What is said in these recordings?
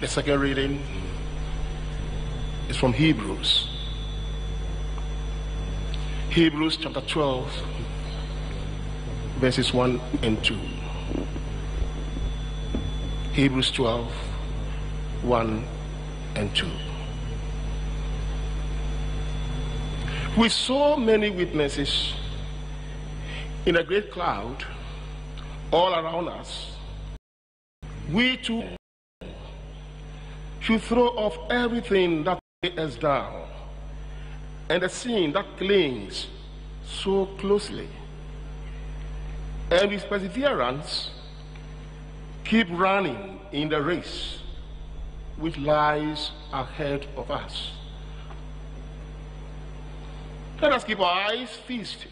The second reading is from Hebrews. Hebrews chapter 12, verses 1 and 2. Hebrews 12, 1 and 2. With so many witnesses in a great cloud all around us, we too should throw off everything that weighs us down and the sin that clings so closely, and with perseverance keep running in the race which lies ahead of us. Let us keep our eyes fixed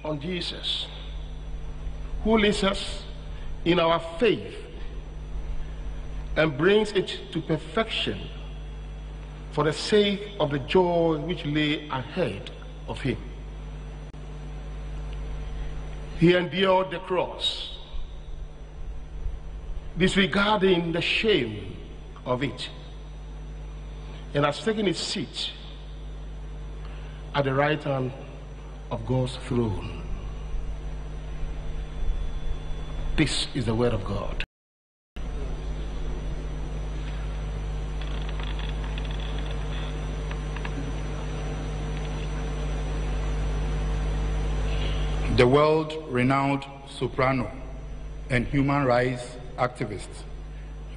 on Jesus, who leads us in our faith and brings it to perfection for the sake of the joy which lay ahead of him. He endured the cross, disregarding the shame of it, and has taken his seat at the right hand of God's throne. This is the word of God. The world-renowned soprano and human rights activist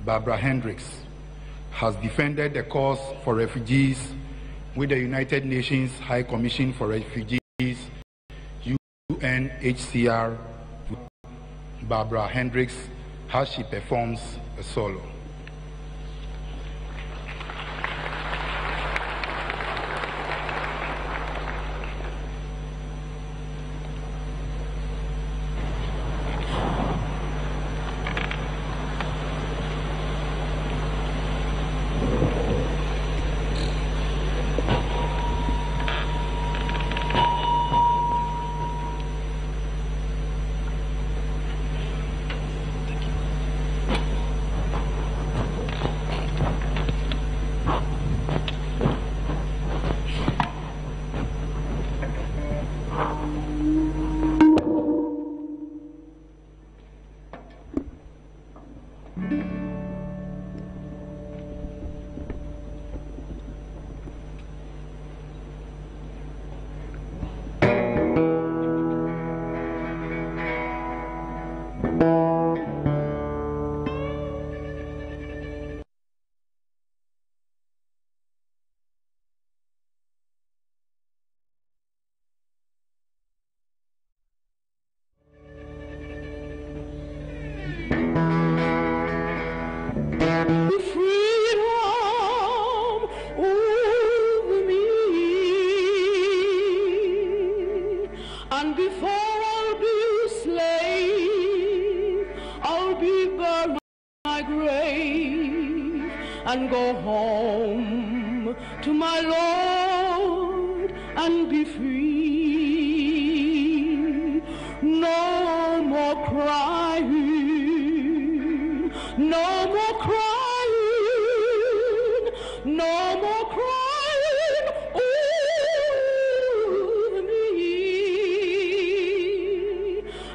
Barbara Hendricks has defended the cause for refugees with the United Nations High Commission for Refugees, UNHCR. Barbara Hendricks as she performs a solo. And go home to my Lord and be free. No more crying, no more crying, no more crying over me.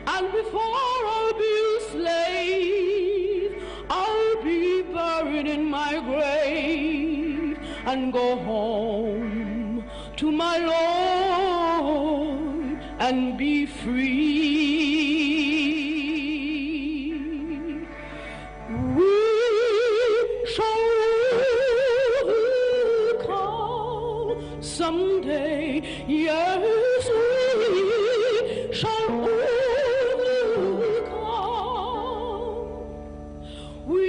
And before I'll be a slave, I'll be buried in my grave and go home to my Lord and be free. We shall come someday, yes, we shall overcome. We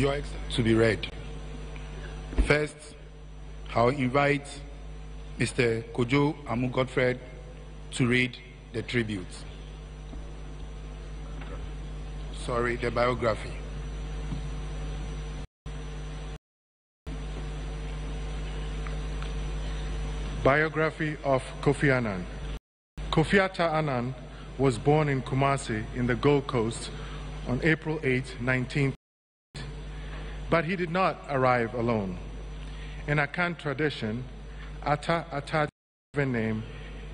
Your Excellency, to be read. First, I'll invite Mr. Kojo Amu Godfred to read the tribute. Sorry, the biography. Biography of Kofi Annan. Kofi Annan was born in Kumasi in the Gold Coast on April 8, 1930. But he did not arrive alone. In Akan tradition, Atta's name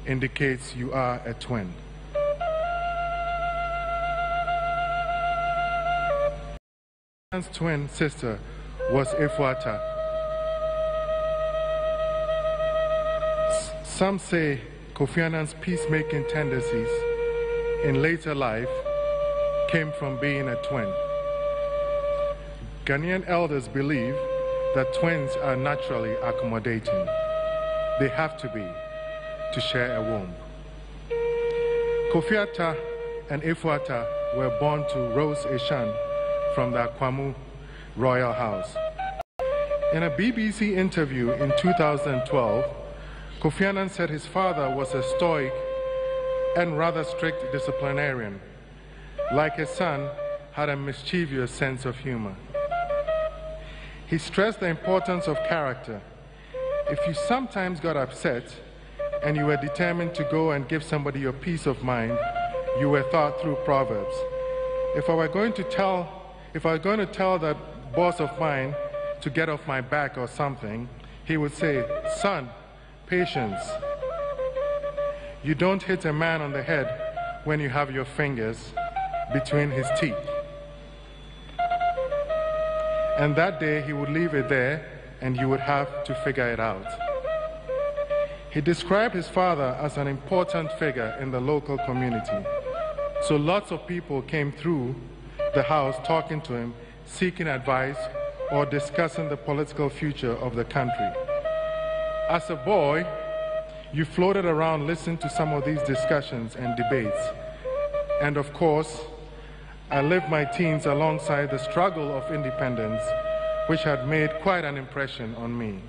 indicates you are a twin. His twin sister was Efuata. Some say Kofi Annan's peacemaking tendencies in later life came from being a twin. Ghanaian elders believe that twins are naturally accommodating. They have to be to share a womb. Kofi Atta and Efuata were born to Rose Eshan from the Akwamu Royal House. In a BBC interview in 2012, Kofi Annan said his father was a stoic and rather strict disciplinarian. Like his son, had a mischievous sense of humor. He stressed the importance of character. If you sometimes got upset and you were determined to go and give somebody your peace of mind, you were thought through Proverbs. If I were going to tell that boss of mine to get off my back or something, he would say, "Son, patience. You don't hit a man on the head when you have your fingers between his teeth." And that day he would leave it there and you would have to figure it out. He described his father as an important figure in the local community. So lots of people came through the house talking to him, seeking advice or discussing the political future of the country. As a boy, you floated around listening to some of these discussions and debates. And of course, I lived my teens alongside the struggle of independence, which had made quite an impression on me.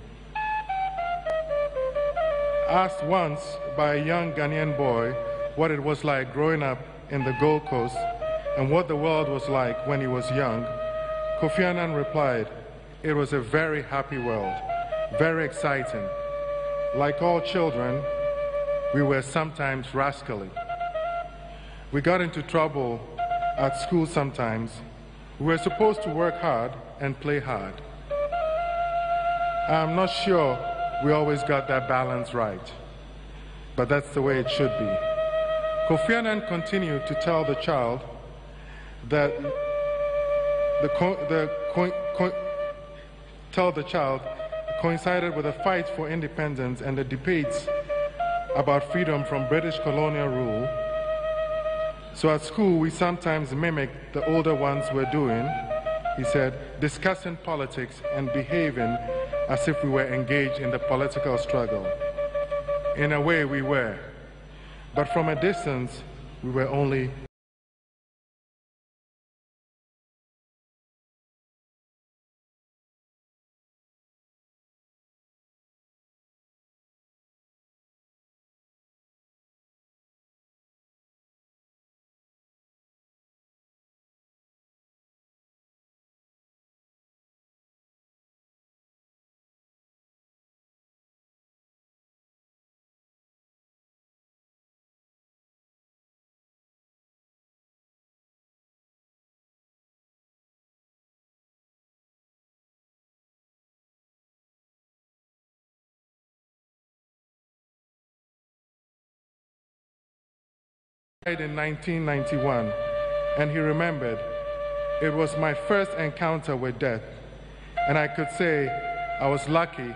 Asked once by a young Ghanaian boy what it was like growing up in the Gold Coast and what the world was like when he was young, Kofi Annan replied, "It was a very happy world, very exciting. Like all children, we were sometimes rascally. We got into trouble at school sometimes. We were supposed to work hard and play hard. I'm not sure we always got that balance right, but that's the way it should be." Kofi Annan continued to tell the child that coincided with the fight for independence and the debates about freedom from British colonial rule. So at school, we sometimes mimicked the older ones were doing, he said, discussing politics and behaving as if we were engaged in the political struggle. In a way, we were. But from a distance, we were only died in 1991, and he remembered, "It was my first encounter with death, and I could say I was lucky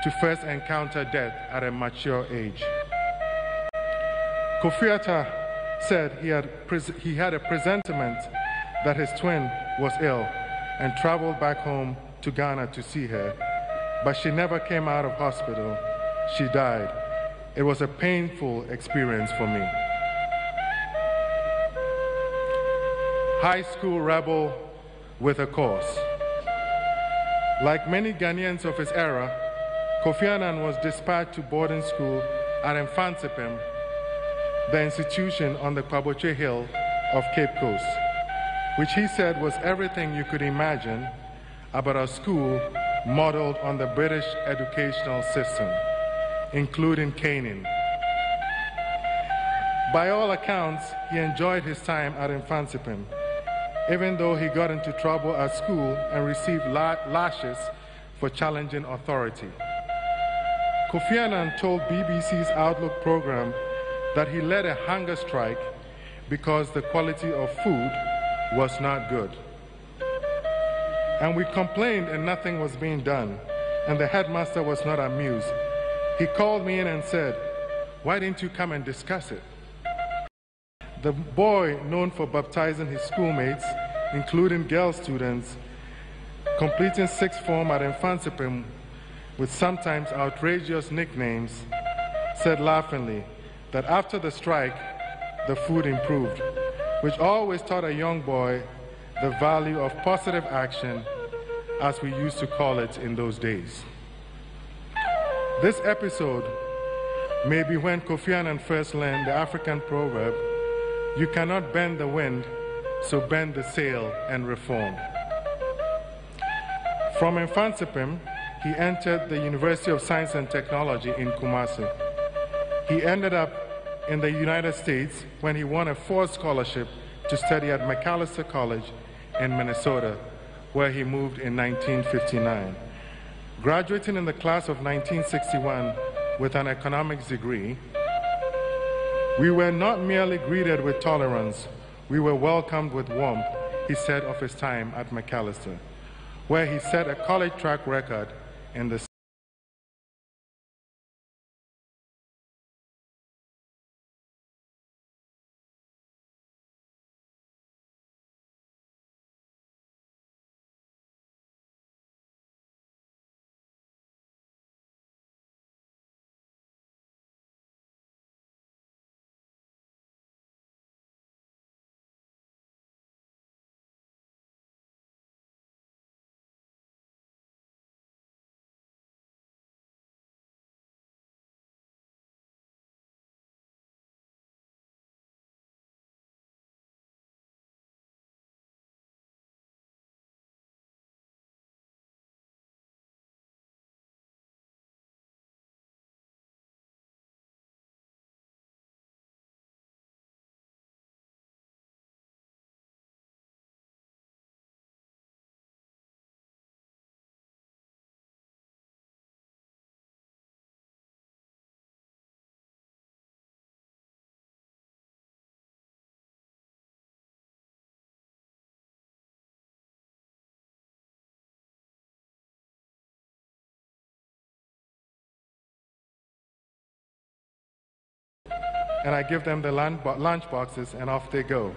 to first encounter death at a mature age." Kofi Atta said he had a presentiment that his twin was ill and traveled back home to Ghana to see her, but she never came out of hospital. She died. It was a painful experience for me. High school rebel with a cause. Like many Ghanaians of his era, Kofi Annan was dispatched to boarding school at Mfantsipim, the institution on the Kwaboche Hill of Cape Coast, which he said was everything you could imagine about a school modeled on the British educational system, including caning. By all accounts, he enjoyed his time at Mfantsipim, even though he got into trouble at school and received lashes for challenging authority. Kofi Annan told BBC's Outlook program that he led a hunger strike because the quality of food was not good. And we complained and nothing was being done, and the headmaster was not amused. He called me in and said, "Why didn't you come and discuss it?" The boy, known for baptizing his schoolmates, including girl students, completing sixth form at Mfantsipim with sometimes outrageous nicknames, said laughingly that after the strike, the food improved, which always taught a young boy the value of positive action, as we used to call it in those days. This episode may be when Kofi Annan first learned the African proverb, "You cannot bend the wind, so bend the sail and reform." From Mfantsipim, he entered the University of Science and Technology in Kumasi. He ended up in the United States when he won a Ford scholarship to study at Macalester College in Minnesota, where he moved in 1959. Graduating in the class of 1961 with an economics degree, we were not merely greeted with tolerance, we were welcomed with warmth, he said of his time at Macalester, where he set a college track record in the and I give them the lunch boxes and off they go.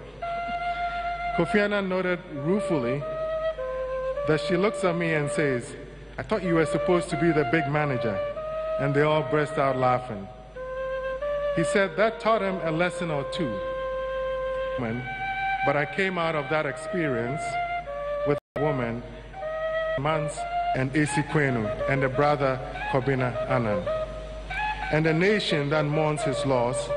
Kofi Annan noted ruefully that she looks at me and says, "I thought you were supposed to be the big manager," and they all burst out laughing. He said that taught him a lesson or two, but I came out of that experience with a woman, Mans and Esi Kwenu, and a brother, Kobina Annan, and a nation that mourns his loss